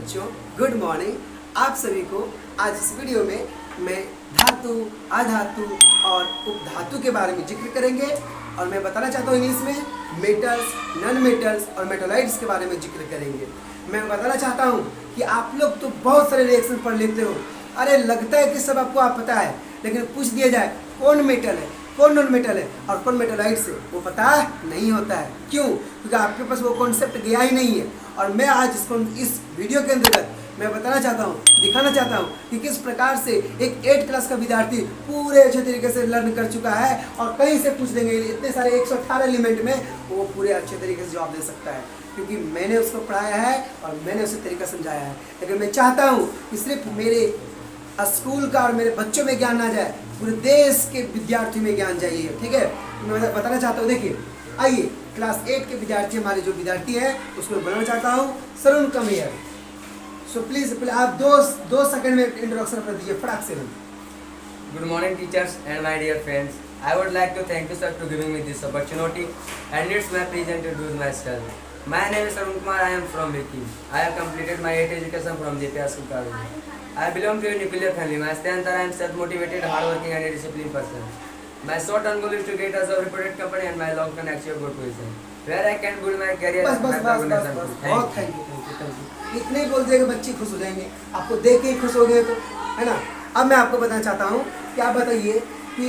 बच्चों, good morning. आप सभी को आज इस वीडियो में मैं धातु, अधातु और उपधातु के बारे में जिक्र करेंगे और मैं बताना चाहता हूँ इंग्लिश में मेटल्स, नॉन मेटल्स और मेटोलाइट्स के बारे में जिक्र करेंगे। मैं बताना चाहता हूँ कि आप लोग तो बहुत सारे रिएक्शन पढ़ लेते हो। अरे लगता है कि सब आपको आप पता है, लेकिन पूछ दिया जाए कौन मेटल है, कौन नॉन मेटल है और कौन मेटोलाइट्स है, वो पता नहीं होता है। क्यों? क्योंकि आपके पास वो कॉन्सेप्ट गया ही नहीं है। और मैं आज इस वीडियो के अंतर्गत मैं बताना चाहता हूँ, दिखाना चाहता हूँ कि किस प्रकार से एक 8 क्लास का विद्यार्थी पूरे अच्छे तरीके से लर्न कर चुका है और कहीं से पूछ देंगे इतने सारे 118 एलिमेंट में वो पूरे अच्छे तरीके से जवाब दे सकता है, क्योंकि मैंने उसको पढ़ाया है और मैंने उसे तरीका समझाया है। लेकिन मैं चाहता हूँ कि सिर्फ मेरे स्कूल का और मेरे बच्चों में ज्ञान ना जाए, पूरे देश के विद्यार्थियों में ज्ञान चाहिए। ठीक है, मैं बताना चाहता हूँ। देखिए, आइए क्लास 8 के विद्यार्थी, हमारे जो विद्यार्थी हैं उसको बुलाना चाहता हूँ। सरुण कम हियर। सो प्लीज पहले आप दो सेकंड में इंट्रोडक्शन कर दीजिए फटाक से। Good morning, teachers and my dear friends. I would like to thank you, sir, to giving me this opportunity, and it's my pleasure to introduce myself. My name is Arun Kumar. I am from Vicky. I have completed my 8th education from JPS School. I belong to a nuclear family. My strength are I am self-motivated, hardworking, and a disciplined person. My short-term goal is to get a reputed company, and my long-term achieve good position, where I can build my career. बस बहुत thank you. इतने ही बोल देंगे बच्चे खुश हो जाएंगे, आपको देख के ही खुश हो गए तो, है ना। अब मैं आपको बताना चाहता हूँ कि आप बताइए कि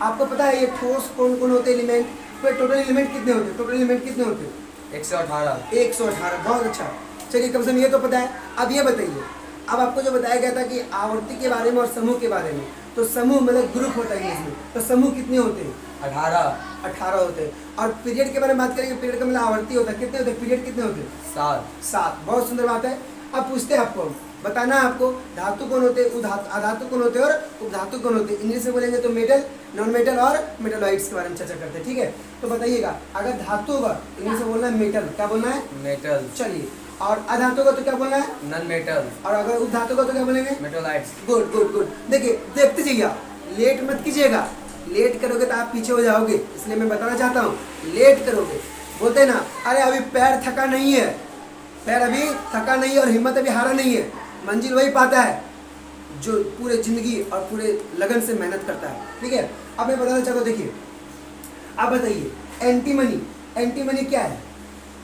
आपको पता है ये ठोस कौन कौन होते हैं एलिमेंट, फिर टोटल एलिमेंट कितने होते हैं? टोटल एलिमेंट कितने होते हैं? 118। बहुत अच्छा। चलिए कम से कम ये तो पता है। अब ये बताइए, अब आपको जो बताया गया था कि आवर्ती के बारे में और समूह के बारे में, तो समूह मतलब ग्रुप होता है इसमें, तो समूह कितने होते हैं? 18 होते हैं। और पीरियड के बारे में बात करेंगे, पीरियड का मतलब आवर्ती होता है, कितने होते हैं? पीरियड कितने होते हैं? 7। बहुत सुंदर बात है। अब पूछते हैं आपको, बताना है आपको धातु कौन होते हैं, अधातु कौन होते हैं और उपधातु कौन होते हैं। इंग्लिश में बोलेंगे तो मेटल, नॉन मेटल और मेटोलाइट्स के बारे में चर्चा करते हैं। ठीक है, तो बताइएगा अगर धातु होगा इंग्लिश में बोलना है मेटल, क्या बोलना है? मेटल। चलिए, और अधातु का तो क्या बोलना है? Non metal. और अगर उपधातु का तो क्या बोलेंगे? मेटोलाइट्स। Good good good. देखिए, देखते जाइए, लेट मत कीजिएगा। लेट करोगे तो आप पीछे हो जाओगे, इसलिए मैं बताना चाहता हूँ लेट करोगे। बोलते ना, अरे अभी पैर थका नहीं है, पैर अभी थका नहीं है और हिम्मत अभी हारा नहीं है। मंजिल वही पाता है जो पूरे जिंदगी और पूरे लगन से मेहनत करता है। ठीक है, अब मैं बताना चाहता हूँ। देखिए, आप बताइए एंटीमनी, एंटीमनी क्या है?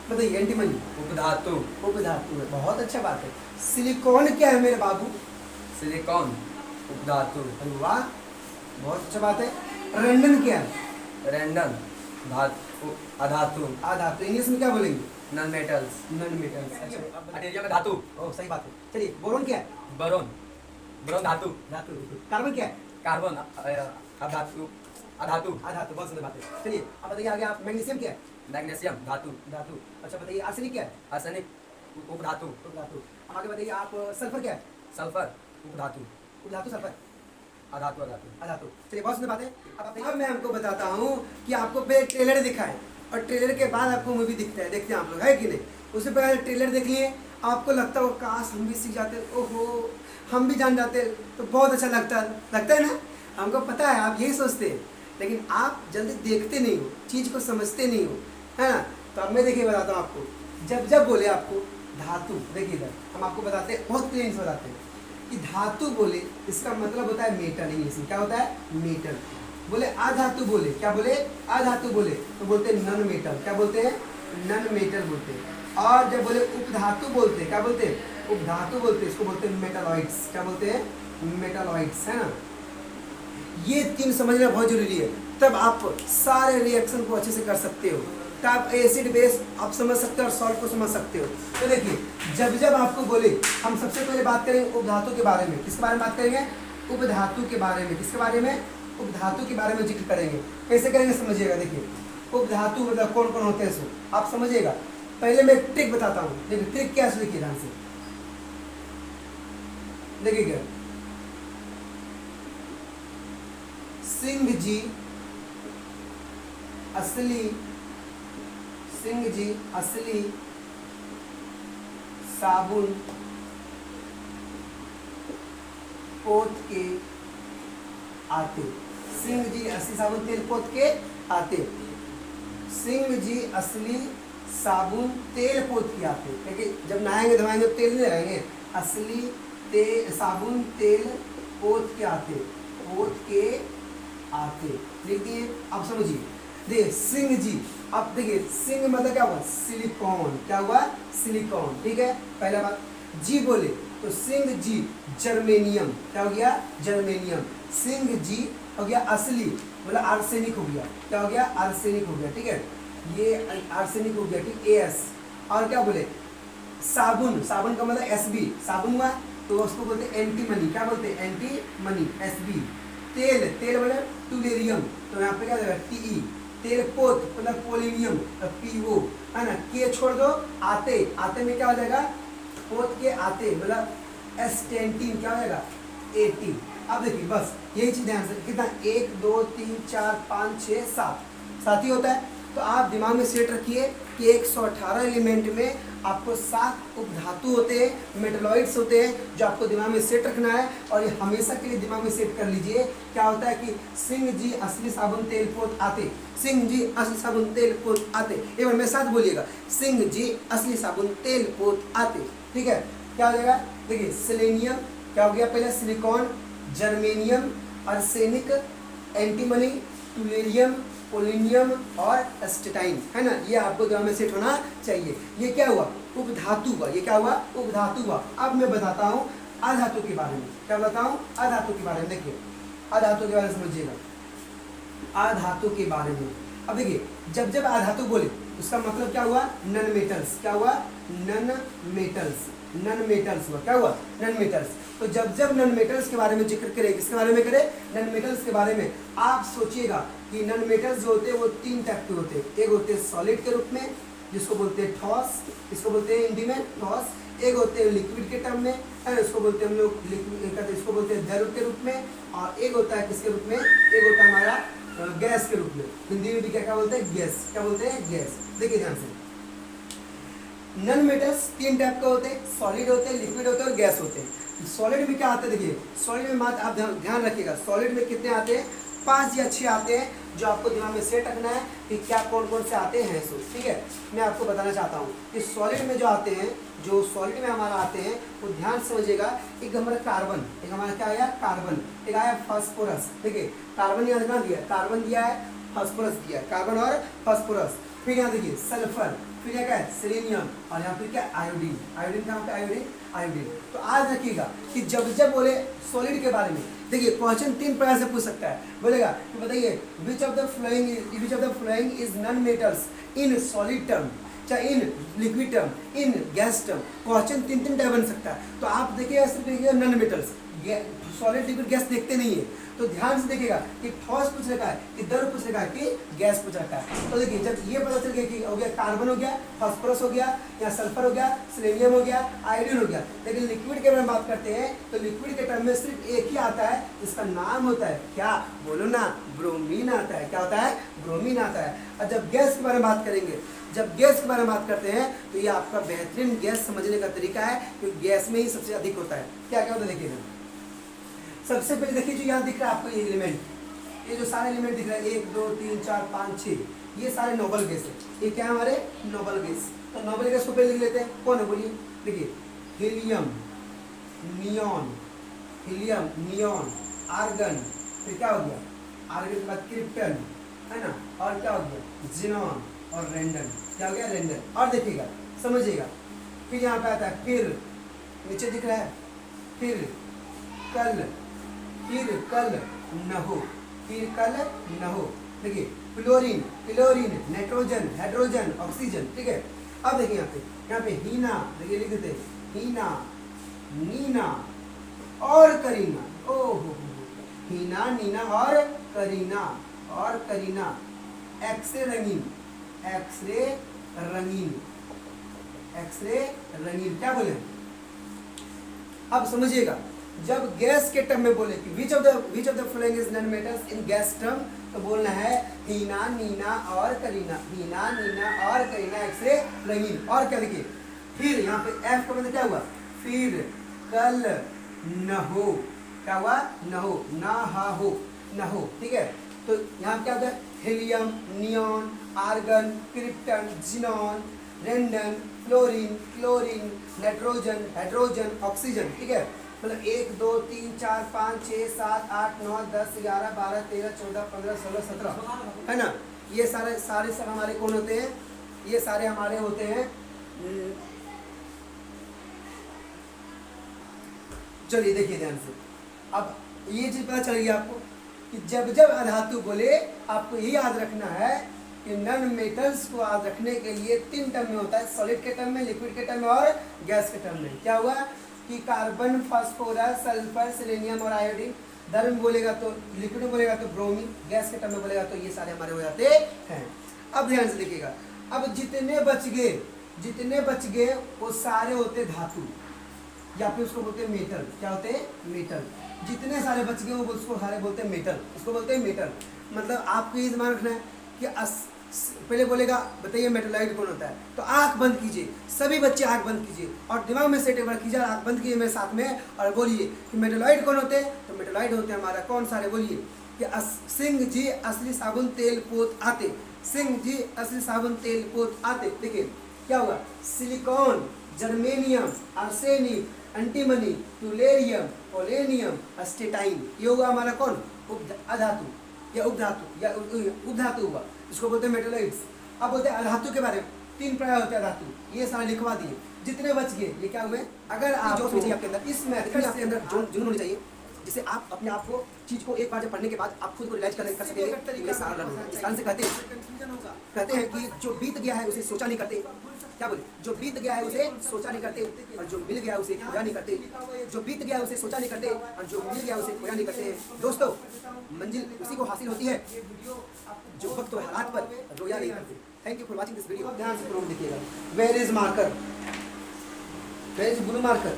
बताइए एंटीमनी। उपधातु। उपधातु है, बहुत अच्छा बात है। सिलिकॉन क्या है मेरे बाबू? सिलिकॉन। उपधातु। अरे वाह, बहुत अच्छा बात है। रेंडन क्या है? रेंडन। धातु। अधातु। अधातु इंग्लिश में क्या बोलेंगे? Non metals. Non metals. अच्छा, मटेरियल में धातु। ओह सही बात है। चलिए, बोरोन क्या है? बोरोन। बोरोन धातु। धातु। कार्बन क्या है? कार्बन। अधातु। अधातु। अधातु। बहुत सुंदर बात है। चलिए अब बताइए आगे आप। मैग्नीशियम क्या है? मैग्नीशियम। धातु। धातु। अच्छा बताइए आर्सेनिक क्या है? आर्सेनिक। उपधातु। धातु। अब आगे बताइए आप, सल्फर क्या है? सल्फर। उपधातु। उपधातु, सल्फर अधातु। अधातु। अधातु। चलिए बहुत सुंदर बात है। अब मैं आपको बताता हूँ कि आपको पहले ट्रेलर दिखाए और ट्रेलर के बाद आपको मूवी दिखता है, देखते हैं आप लोग, है कि नहीं? उससे पहले ट्रेलर देख लिए, आपको लगता हो काश हम भी सीख जाते, ओहो हम भी जान जाते तो बहुत अच्छा लगता है ना। हमको पता है आप यही सोचते हैं, लेकिन आप जल्दी देखते नहीं हो, चीज़ को समझते नहीं हो, है ना। तो अब मैं देखिए बताता हूँ आपको, जब बोले आपको धातु, देखिए इधर हम आपको बताते हैं, बहुत क्लियर से बताते हैं कि धातु बोले इसका मतलब होता है मेटल। इंग्लिश में क्या होता है? मेटल। बोले अधातु, बोले क्या बोले? अधातु बोले तो बोलते हैं नॉन मेटल। क्या बोलते हैं? नॉन मेटल बोलते हैं। और जब बोले उपधातु बोलते हैं, क्या बोलते हैं? उपधातु बोलते हैं, इसको बोलते हैं मेटालॉइड्स। क्या बोलते हैं? मेटालॉइड्स, है ना। ये 3 समझना बहुत जरूरी है, तब आप सारे रिएक्शन को अच्छे से कर सकते हो। तो आप एसिड बेस आप समझ सकते हो और सॉल्ट को समझ सकते हो। तो देखिए, जब आपको बोले, हम सबसे पहले बात करेंगे उपधातु के बारे में। किसके बारे में बात करेंगे? उपधातु के बारे में। किसके बारे में? उपधातु के बारे में जिक्र करेंगे। कैसे करेंगे समझिएगा। देखिए, उपधातु मतलब कौन कौन होते हैं सो आप समझिएगा। पहले मैं एक ट्रिक बताता हूँ। देखिए ट्रिक क्या है, देखिए ध्यान से देखिएगा। सिंह जी असली साबुन पोत के आते। सिंह जी असली साबुन तेल पोत के आते। सिंह जी असली साबुन तेल पोत के आते, क्योंकि जब नहाएंगे धोएंगे तेल नहीं लगाएंगे, असली तेल साबुन तेल पोत के आते, पोत के आते, लिख दिए। अब समझिए, देखिए सिंह जी, अब देखिए सिंह मतलब क्या हुआ, सिलिकॉन, क्या हुआ, सिलिकॉन, ठीक है, पहला बात। जी बोले तो सिंह जी जर्मेनियम, क्या हो गया, जर्मेनियम। सिंह जी हो गया असली, मतलब आर्सेनिक हो गया, क्या हो गया, आर्सेनिक हो गया, ठीक है, ये आर्सेनिक हो गया, ठीक, एस। और क्या बोले, साबुन, साबुन का मतलब एसबी, साबुन हुआ तो उसको बोलते हैं एंटीमनी, क्या बोलते हैं, एंटीमनी, एसबी। तेल, तेल मतलब टूलेरियम, तो यहाँ पे क्या जाएगा, टीई। तेल पोत मतलब पोलिनियम, पीओ, है ना, के छोड़ दो, आते, आते में क्या हो जाएगा, पोत के आते मतलब एस्टेंटीन, क्या हो जाएगा, एटी। अब देखिए बस यही चीज ध्यान से, कितना, 1 2 3 4 5 6 7 सात ही होता है। तो आप दिमाग में सेट रखिए कि 118 एलिमेंट में आपको 7 उपधातु होते हैं, मेटलॉइड्स होते हैं, जो आपको दिमाग में सेट रखना है। और ये हमेशा के लिए दिमाग में सेट कर लीजिए। क्या होता है कि सिंह जी असली साबुन तेल पोत आते, सिंह जी असली साबुन तेल पोत आते, एक बार मेरे साथ बोलिएगा, सिंह जी असली साबुन तेल पोत आते, ठीक है। क्या हो जाएगा, देखिए सेलेनियम, क्या हो गया, पहले silicon, germanium, arsenic, antimony, tellurium, polonium और एस्टेटाइन, है ना, ये आपको दिमाग में सेट होना चाहिए। ये क्या हुआ, उपधातु हुआ, ये क्या हुआ, उपधातु हुआ। अब मैं बताता हूँ अधातु के बारे में, क्या बताऊँ, अधातु के बारे में। देखिए अधातु के बारे में समझिएगा, अधातु के बारे में। अब देखिए जब जब अधातु बोले उसका मतलब क्या हुआ, नन मेटल्स, क्या हुआ, नन मेटल्स, नन मेटल्स हुआ, क्या हुआ, नन मेटल्स। तो जब जब नन मेटल्स के बारे में जिक्र करें, किसके बारे में करें, नन मेटल्स के बारे में, आप सोचिएगा कि नन मेटल्स जो होते हैं वो 3 टाइप के होते हैं। एक होते हैं सॉलिड के रूप में, जिसको बोलते हैं ठोस, इसको बोलते हैं हिंदी में ठोस। एक होते हैं लिक्विड के टर्म में, इसको बोलते हैं हम लोग लिक्विड, इसको बोलते हैं द्रव के रूप में। और एक होता है किसके रूप में, एक होता है हमारा गैस के रूप में। हिंदी में भी क्या बोलते हैं, गैस, क्या बोलते हैं, गैस। देखिए ध्यान से, नन मेटल्स 3 टाइप के होते हैं, सॉलिड होते हैं, लिक्विड होते हैं और गैस होते हैं। सॉलिड में क्या आते हैं, देखिए सॉलिड में बात आप ध्यान रखिएगा, सॉलिड में कितने आते हैं, 5 या 6 आते हैं, जो आपको दिमाग में सेट रखना है कि क्या कौन कौन से आते हैं। सो ठीक है, मैं आपको बताना चाहता हूँ कि सॉलिड में जो आते हैं, जो सॉलिड में हमारा आते हैं वो ध्यान से समझिएगा। एक हमारा कार्बन, एक हमारा क्या आया, कार्बन, एक आया फास्फोरस। देखिए कार्बन यहाँ दिखा दिया, कार्बन दिया है, फास्फोरस दिया है, कार्बन और फास्फोरस। फिर यहाँ देखिए सल्फर, फिर यहाँ क्या है, सेलेनियम, और यहाँ फिर क्या, आयोडीन। आयोडीन कहाँ पे, आयोडीन, आयोडीन। तो आज रखिएगा कि जब जब बोले सॉलिड के बारे में, देखिए क्वेश्चन 3 प्रकार से पूछ सकता है। बोलेगा कि बताइए which of the following is non metals in solid term, चाहे in liquid term, in gas term. Question 3 type बन सकता है। तो आप देखिएगा सिर्फ देखिएगा non metals, solid liquid gas देखते नहीं है, तो ध्यान से देखिएगा कि ठोस पूछ रखा है, कि द्रव पूछ रखा है, कि गैस पूछ रखा है। तो देखिए जब ये पता चल गया कि हो गया कार्बन हो गया, फास्फोरस हो गया, या सल्फर हो गया, सेलेनियम हो गया, आयोडीन हो गया। लेकिन लिक्विड के बारे में बात करते हैं तो लिक्विड के टर्म में सिर्फ एक ही आता है, जिसका नाम होता है क्या, बोलो ना, ब्रोमीन आता है। क्या होता है, ब्रोमीन आता है। और जब गैस के बारे में बात करेंगे, जब गैस के बारे में बात करते हैं तो ये आपका बेहतरीन गैस समझने का तरीका है, क्योंकि गैस में ही सबसे अधिक होता है। क्या क्या होता है देखिएगा, सबसे पहले देखिए जो यहाँ दिख रहा है आपको, ये एलिमेंट, ये जो सारे एलिमेंट दिख रहे हैं 1 2 3 4 5 6, ये सारे नोबल गैस है। ये क्या है, हमारे नोबल गैस। तो नोबल गैस को पहले लिख लेते हैं, कौन है बोलिए। देखिए helium, neon, helium, neon, argon, फिर क्या हो गया, आर्गन के बाद क्रिप्टन, है ना, और क्या हो गया, जिनॉन और रेंडन। क्या हो गया, रेंडन। और देखिएगा समझिएगा, फिर यहाँ पे आता है, फिर नीचे दिख रहा है, फिर कल, फिर कल न हो, फिर कल न हो। देखिए chlorine, chlorine, nitrogen, hydrogen, oxygen. ठीक है, अब देखिए यहाँ पे हीना, देखिए लिख देते हैं, हीना, नीना और करीना। ओहो, हीना, नीना और करीना, और करीना। एक्सरे रंगीन, एक्सरे रंगीन, एक्सरे रंगीन। क्या बोले, अब समझिएगा, जब गैस के टर्म में बोले कि विच of the following is non metals in gas term, तो बोलना है हीना, नीना और करीना, हीना, नीना और करीना, एक्सरे रंगीन। और क्या देखिए, फिर यहाँ पे एफ का मतलब क्या हुआ, फिर कल न हो। क्या हुआ, न हो, ना हा हो, न हो। ठीक है, तो यहाँ क्या होता है, helium, neon, argon, krypton, xenon, radon, fluorine, chlorine, nitrogen, hydrogen, oxygen, ठीक है। मतलब 1 2 3 4 5 6 7 8 9 10 11 12 13 14 15 16 17 है ना। ये सारे सारे सब हमारे कौन होते हैं, ये सारे हमारे होते हैं। चलिए देखिए ध्यान से, अब ये चीज पता चल गई आपको कि जब जब अधातु बोले आपको ये याद रखना है कि नॉन मेटल्स को याद रखने के लिए 3 टर्म में होता है, सॉलिड के टर्म में, लिक्विड के टर्म में और गैस के टर्म में। क्या हुआ कि कार्बन, फास्फोरस, सल्फर, सेलेनियम और आयोडीन। धर्म में बोलेगा तो लिक्विड में बोलेगा तो ब्रोमीन, गैस के टर्म में बोलेगा तो ये सारे हमारे हो जाते हैं। अब ध्यान से देखिएगा, अब जितने बच गए वो सारे होते धातु या फिर उसको बोलते हैं मेटल। क्या होते हैं? मेटल। जितने सारे बच गए वो उसको सारे बोलते हैं मेटल, उसको बोलते हैं मेटल। मतलब आपको ये दिमाग रखना है कि पहले बोलेगा बताइए मेटलाइट कौन होता है, तो आंख बंद कीजिए, सभी बच्चे आंख बंद कीजिए और दिमाग में सेट एक बार कीजिए, आंख बंद कीजिए मेरे साथ में और बोलिए कि मेटलाइट कौन होते हैं। तो मेटलाइट होते हैं हमारा कौन सारे, बोलिए कि सिंह जी असली साबुन तेल पोत आते, सिंह जी असली साबुन तेल पोत आते। देखिए क्या होगा, silicon, germanium, arsenic, antimony, टूलेरियम, polonium, अस्टेटाइन, ये होगा हमारा कौन, अधातु या उपधातु या उपधातु हुआ, इसको बोलते हैं मेटलाइट्स। अब बोलते हैं अधातु के बारे में, 3 प्रकार होते हैं अधातु, ये सारे लिखवा दिए। जितने बच गए ये क्या हुए, अगर आप जो चाहिए आपके अंदर, इस मैथ में आपके अंदर जुनून होनी चाहिए जिससे आप अपने आप को चीज को एक बार जब पढ़ने के बाद आप खुद को रियलाइज कर सकेंगे। इस कारण से कहते हैं कि जो बीत गया है उसे सोचा नहीं करते। क्या बोले, जो बीत गया है उसे सोचा नहीं करते और जो मिल गया उसे खोया नहीं करते। जो बीत गया उसे सोचा नहीं करते और जो मिल गया उसे खोया नहीं करते। दोस्तों मंजिल उसी को हासिल होती है जो वक्त और हालात पर रोया नहीं करते। Thank you for watching this video. ध्यान से प्रोग्राम देखिएगा। Where is marker, where is blue marker.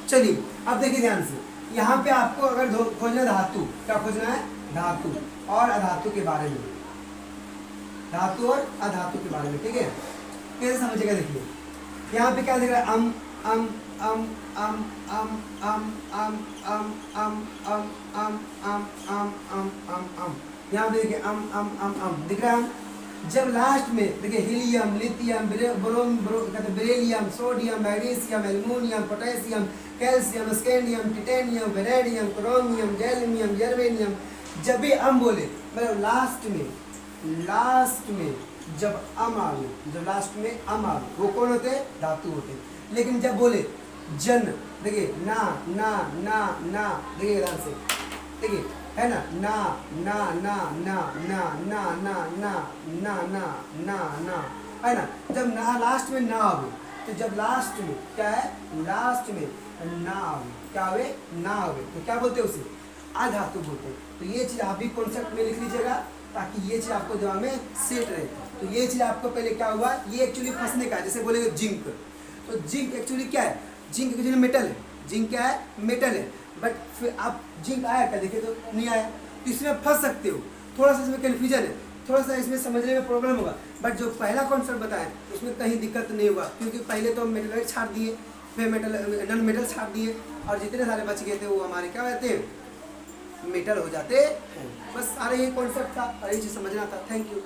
चलिए अब देखिए ध्यान से, यहाँ पे आपको अगर खोजना धातु, क्या खोजना है, धातु और अधातु के बारे में, धातु और अधातु के बारे में, ठीक है। कैसे समझिएगा, देखिए यहाँ पे क्या दिख रहा है, अम अम अम अम अम अम अम अम अम अम अम अम अम अम अम अम, यहाँ पे देखिए अम दिख रहा है। जब लास्ट में देखिए helium, lithium, beryllium, sodium, magnesium, aluminium, potassium, calcium, scandium, titanium, vanadium, chromium, gallium, germanium, जब भी हम बोले मतलब लास्ट में जब अम आवे, जब लास्ट में अम आवे वो कौन होते हैं, धातु होते हैं। लेकिन जब बोले जन, देखिए ना ना ना ना, देखिए ध्यान से, देखिए है ना, ना ना ना ना ना ना ना ना ना ना ना ना, है ना। जब ना लास्ट में ना आवे, तो जब लास्ट में क्या है, लास्ट में ना आवे, क्या आवे, ना आवे, तो क्या बोलते हैं उसे, अधातु बोलते हैं। तो ये चीज़ आप भी कॉन्सेप्ट में लिख लीजिएगा ताकि ये चीज़ आपको दिमाग में सेट रहे। तो ये चीज़ आपको पहले क्या हुआ, ये एक्चुअली फंसने का है। जैसे बोलेंगे जिंक, तो जिंक एक्चुअली क्या है, जिंक एक्चुअली मेटल है, जिंक क्या है, मेटल है। बट फिर आप जिंक आया क्या, देखिए तो नहीं आया, तो इसमें फंस सकते हो। थोड़ा सा इसमें कन्फ्यूजन है, थोड़ा सा इसमें समझने में प्रॉब्लम होगा। बट जो पहला कॉन्सेप्ट बताया उसमें कहीं दिक्कत नहीं हुआ, क्योंकि पहले तो हम मेटलाइट छाट दिए, फिर नॉन मेटल छाट दिए और जितने सारे बच गए थे वो हमारे क्या कहते हैं, मेटल हो जाते हैं। बस सारे ये कॉन्सेप्ट था और ये चीज़ समझना था। Thank you.